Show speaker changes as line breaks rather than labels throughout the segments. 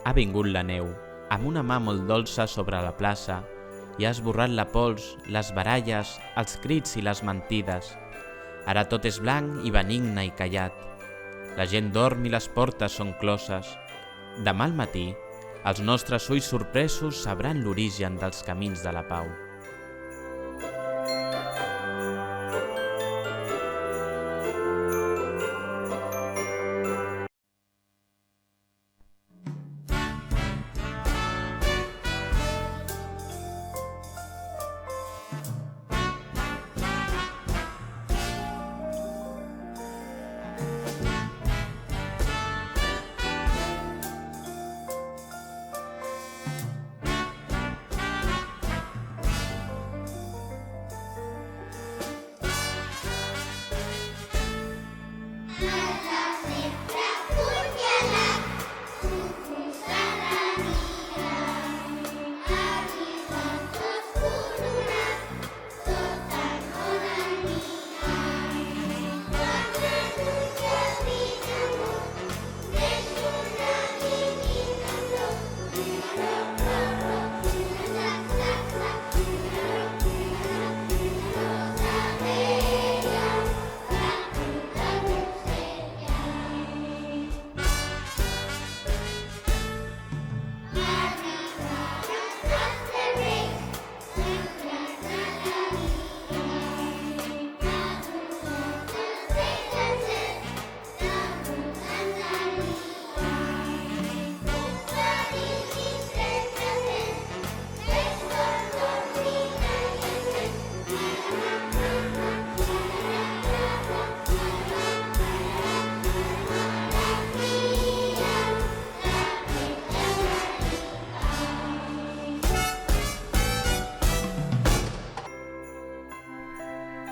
Ha vingut la neu, amb una mà molt dolça sobre la plaça, i ha esborrat la pols, les baralles, els crits i les mentides. Ara tot és blanc i benigne i callat. La gent dorm i les portes són closes. Demà al matí, els nostres ulls sorpresos sabran l'origen dels camins de la pau.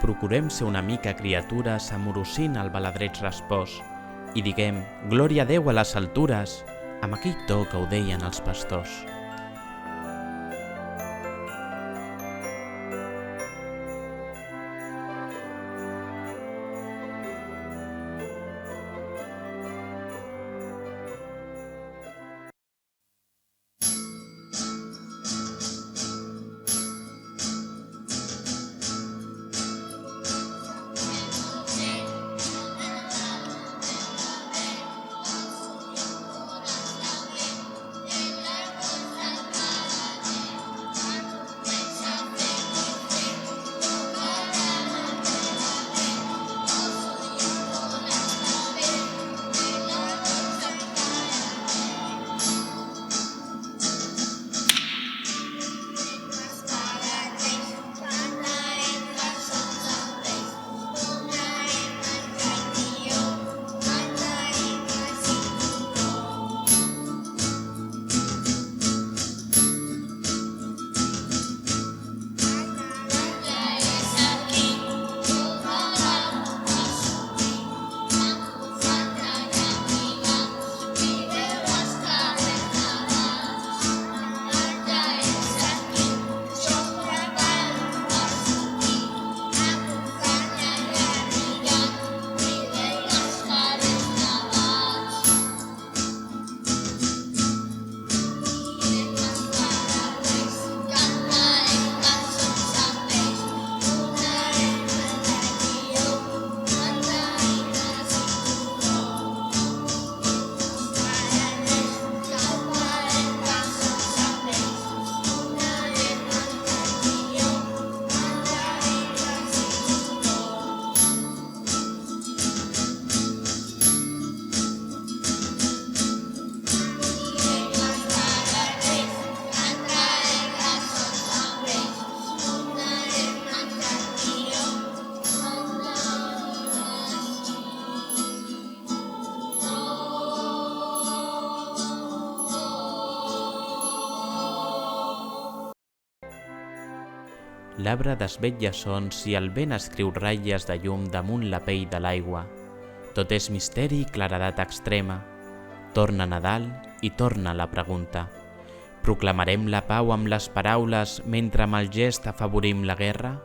Procurem ser una mica criatures amorosint el baladreig respòs i diguem «Glòria a Déu a les altures» amb aquell to que ho deien els pastors. L'arbre desvetlla sons i el vent escriu ratlles de llum damunt la pell de l'aigua. Tot és misteri i claredat extrema. Torna Nadal i torna la pregunta. Proclamarem la pau amb les paraules mentre amb el gest afavorim la guerra?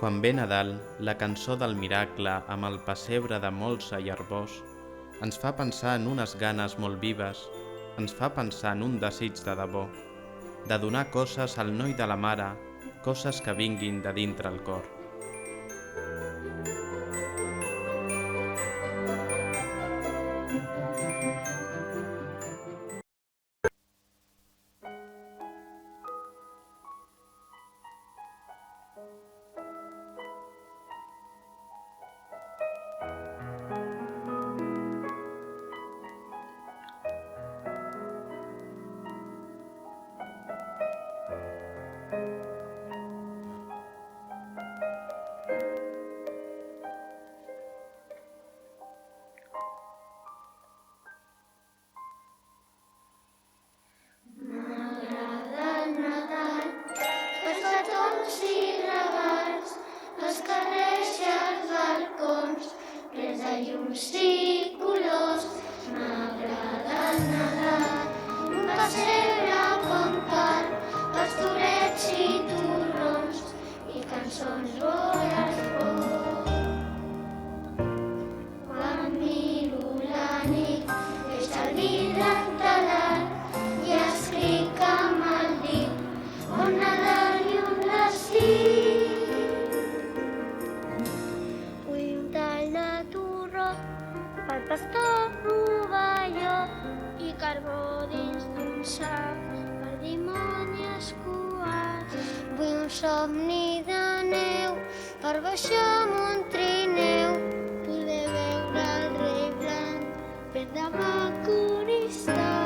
Quan ve Nadal, la cançó del miracle amb el pessebre de molsa i arbós ens fa pensar en unes ganes molt vives, ens fa pensar en un desig de debò, de donar coses al noi de la mare, coses que vinguin de dintre el cor.
Sí, colors, m'agrada el Nadal, un pessebre con carn, pastorets i torrons i cançons bones por. carbó dins d'un sac per dimoni escuat. Vull un somni de neu per baixar amb un trineu, poder veure el rei blanc ben de Maconistat.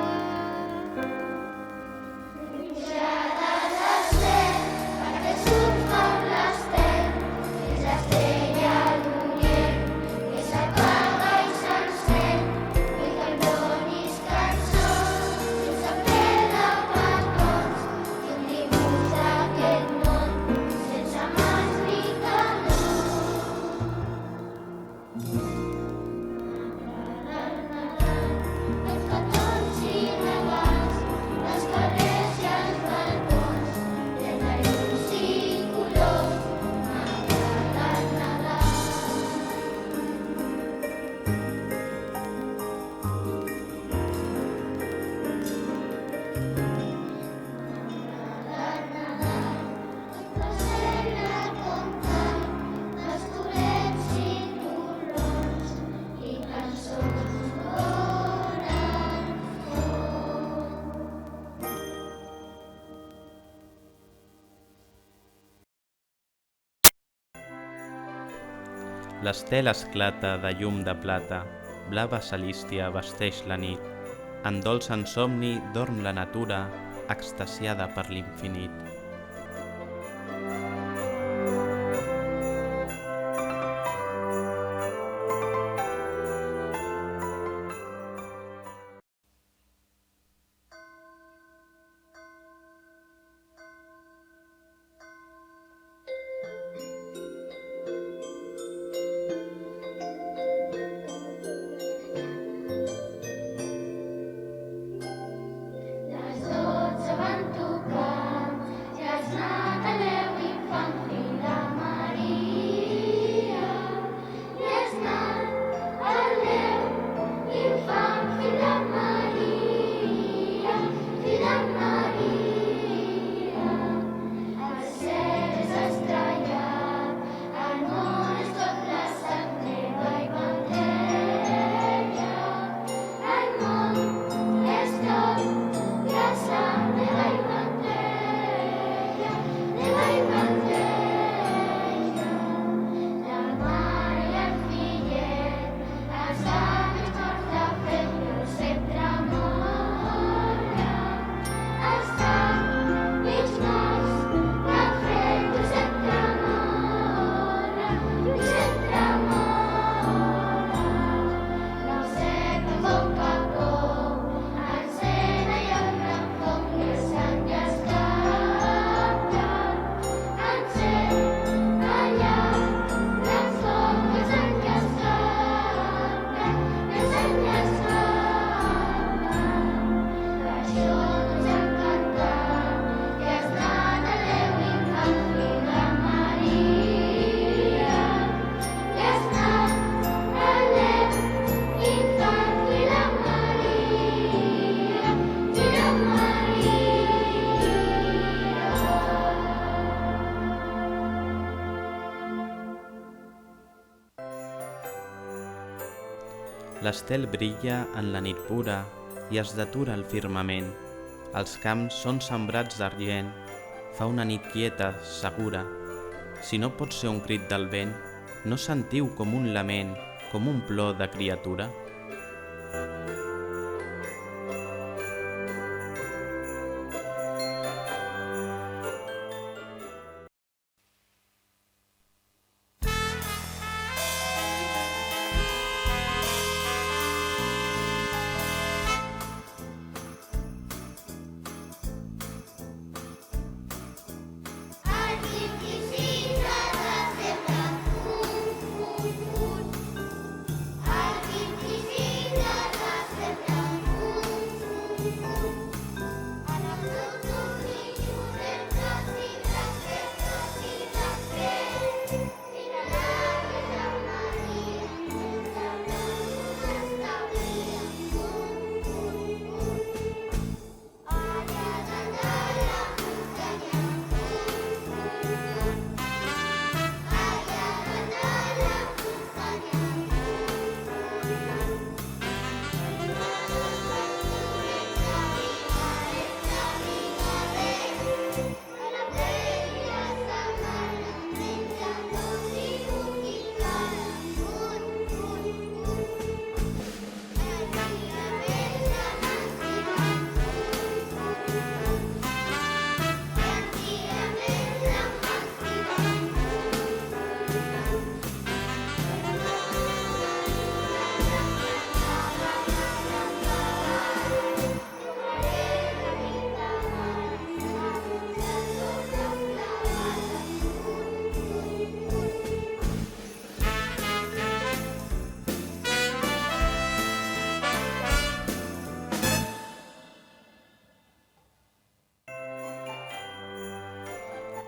L'estel esclata de llum de plata, blava celístia vesteix la nit. En dolç ensomni dorm la natura, extasiada per l'infinit. L'estel brilla en la nit pura i es detura el firmament. Els camps són sembrats d'argent, fa una nit quieta, segura. Si no pot ser un crit del vent, no sentiu com un lament, com un plor de criatura?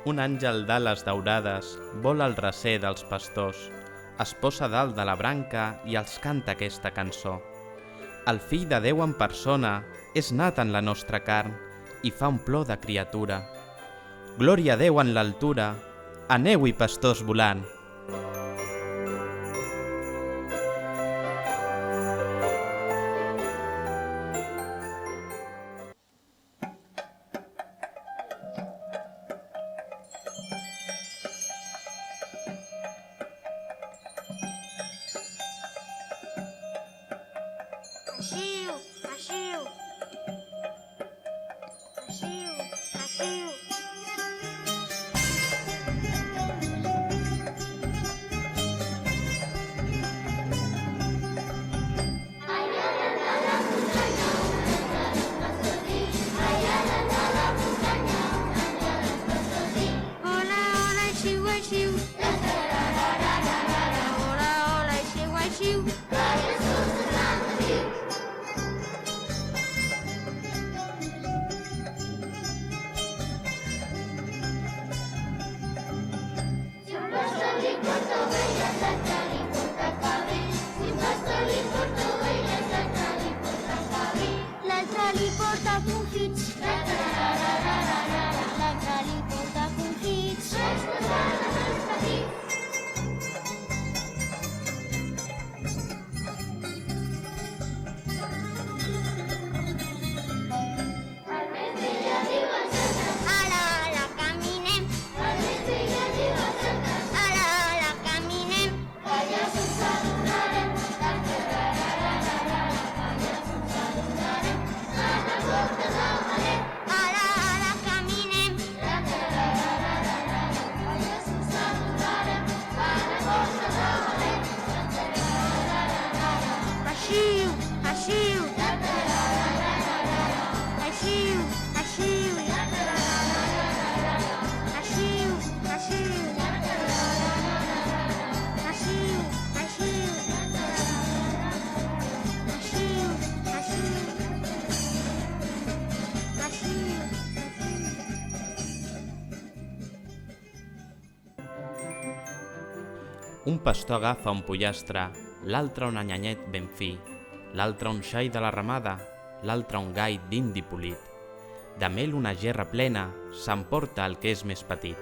Un àngel d'ales daurades vola al recer dels pastors, es posa dalt de la branca i els canta aquesta cançó. El fill de Déu en persona és nat en la nostra carn i fa un plor de criatura. Glòria a Déu en l'altura, aneu-hi pastors volant.
Axiu, axiu. Axiu, axiu. Hola, hola, axiu, axiu. Hola, hola, axiu, axiu. L'altre li porta confits. L'altre li porta confits. Ala, ala, caminem. Ala, ala, caminem. Ala, ala, caminem. Axiu, axiu. Axiu, axiu. Axiu, axiu. Axiu, axiu. Axiu, axiu. Axiu.
Un pastor agafa un pollastre, l'altre un anyanyet ben fi, l'altre un xai de la ramada, l'altre un gai d'indi polit. De mel una gerra plena s'emporta el que és més petit.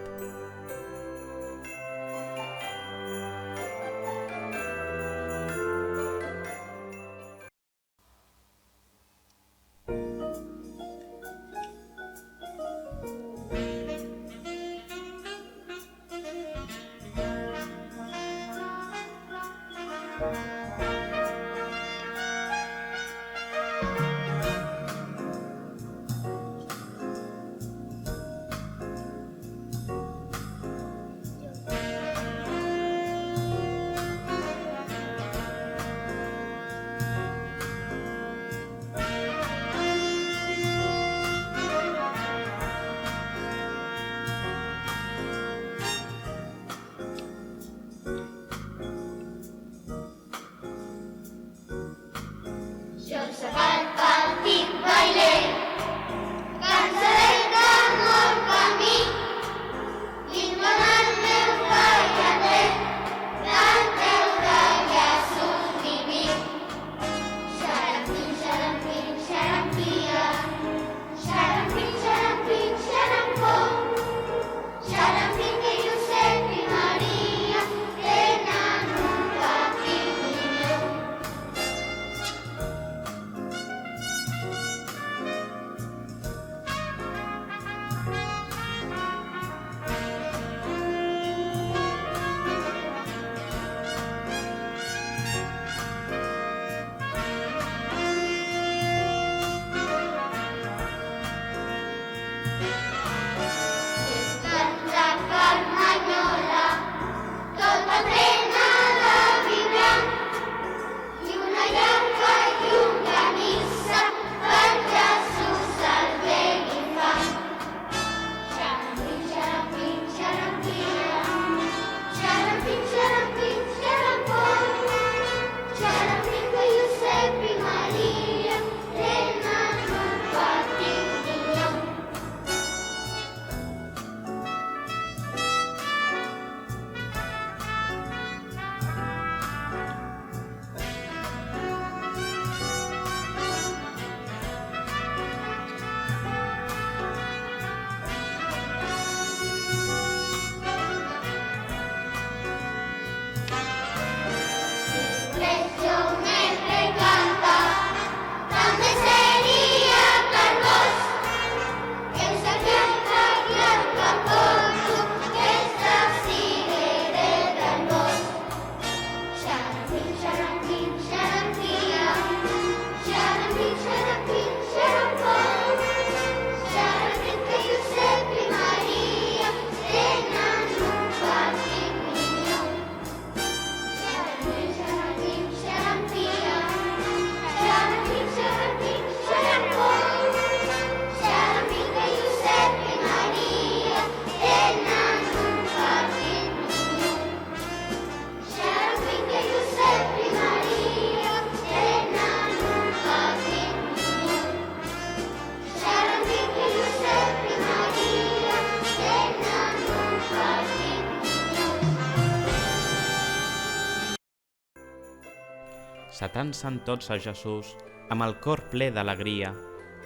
abraçant-se'n tots a Jesús, amb el cor ple d'alegria.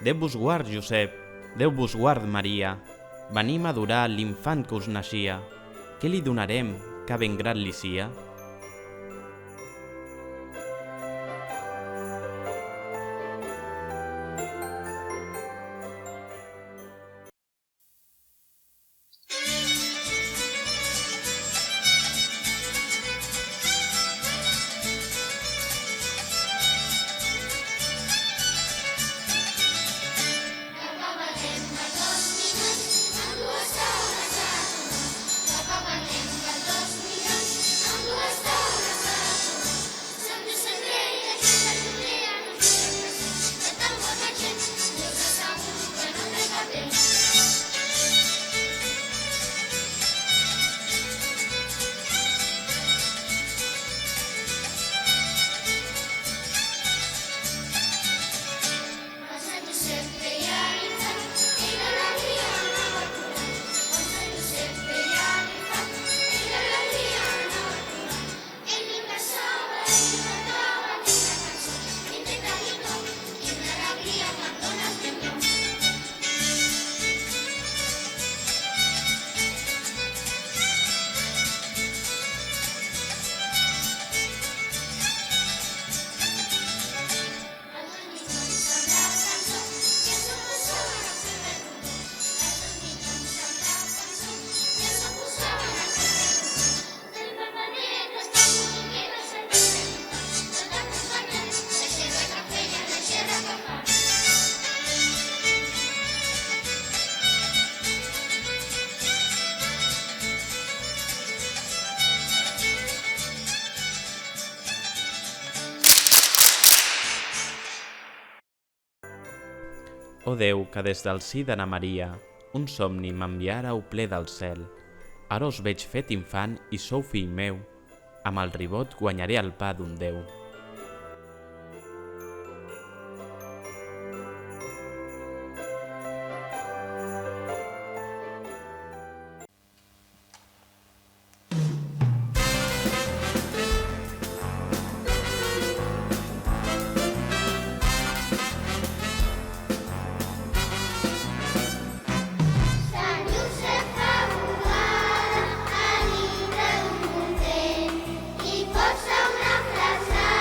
Déu vos guard, Josep, Déu vos guard, Maria. Venim a adorar l'infant que us naixia. Què li donarem, que ben gran li sia? O Déu, que des del si d'Anna Maria un somni m'enviareu ple del cel. Ara us veig fet infant i sou fill meu, amb el ribot guanyaré el pa d'un Déu.
Sant Josep fa bugada a dintre d'un content i posa una flassada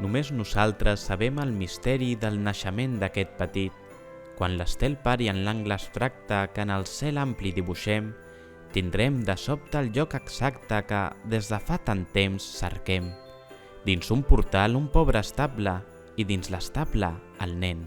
Només nosaltres sabem el misteri del naixement d'aquest petit. Quan l'estel pari en l'angle abstracte que en el cel ampli dibuixem, tindrem de sobte el lloc exacte que, des de fa tant temps, cerquem. Dins un portal un pobre estable i dins l'estable el nen.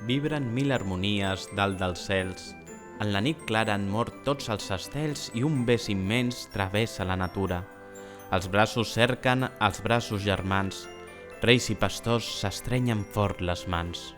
Vibren mil harmonies dalt dels cels. En la nit clara han mort tots els estels i un bes immens travessa la natura. Els braços cerquen els braços germans. Reis i pastors s'estrenyen fort les mans.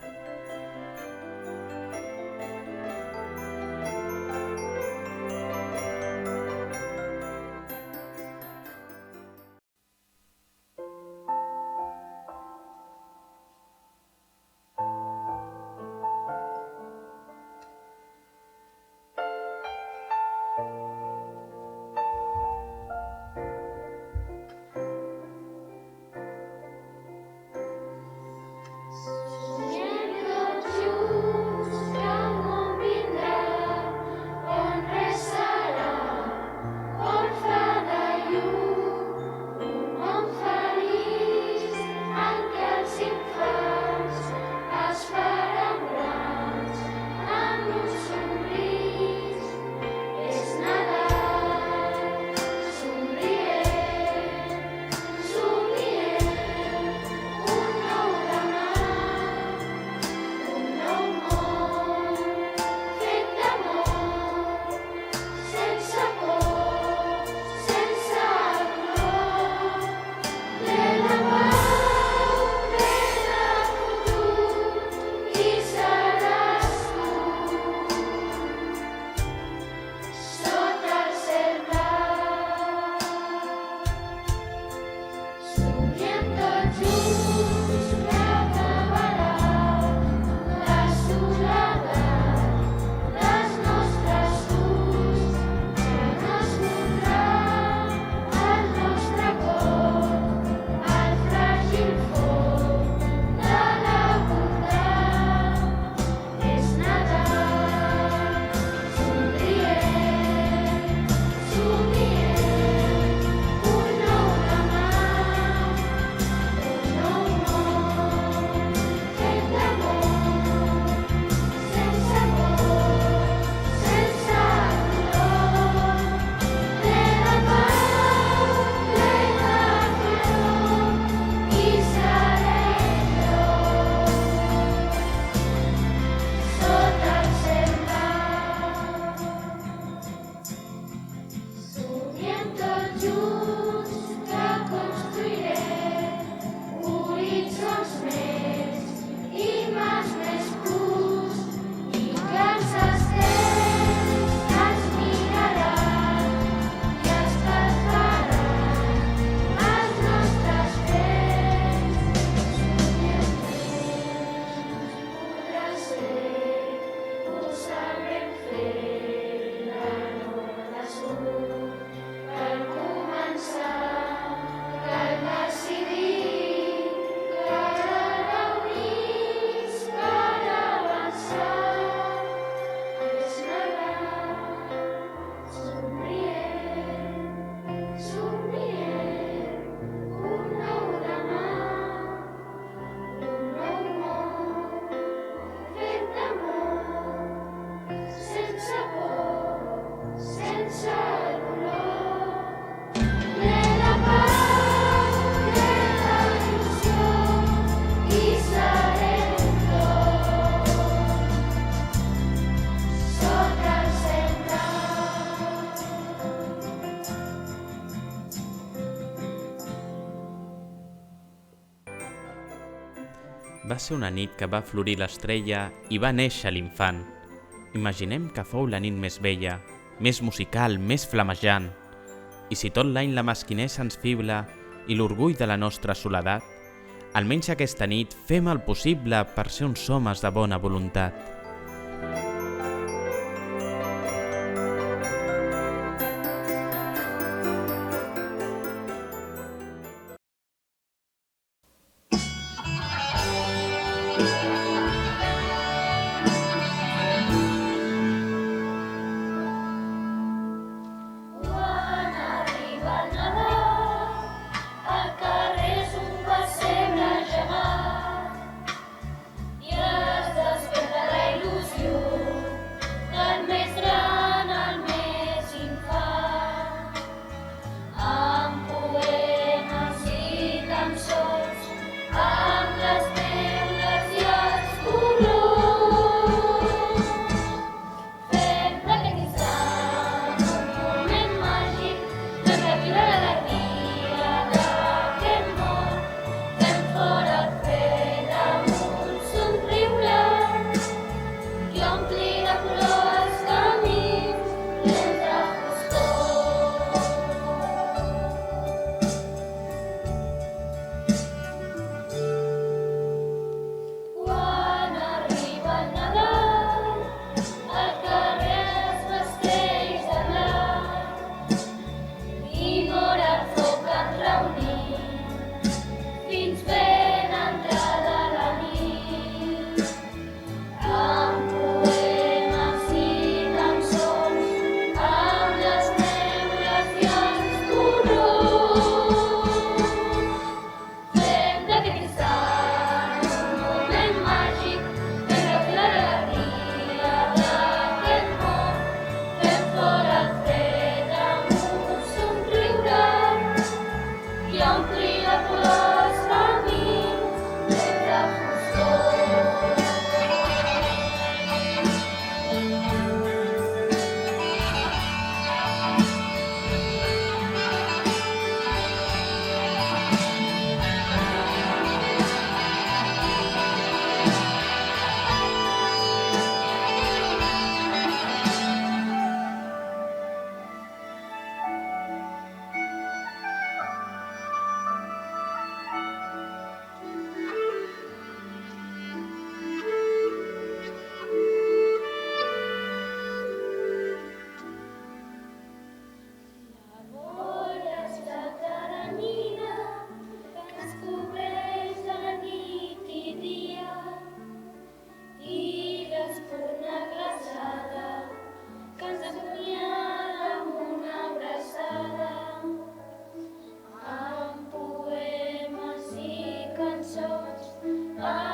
Yeah.
Va ser una nit que va florir l'estrella i va néixer l'infant. Imaginem que fou la nit més bella, més musical, més flamejant. I si tot l'any la mesquinesa ens fibla i l'orgull de la nostra soledat, almenys aquesta nit fem el possible per ser uns homes de bona voluntat.
Ah.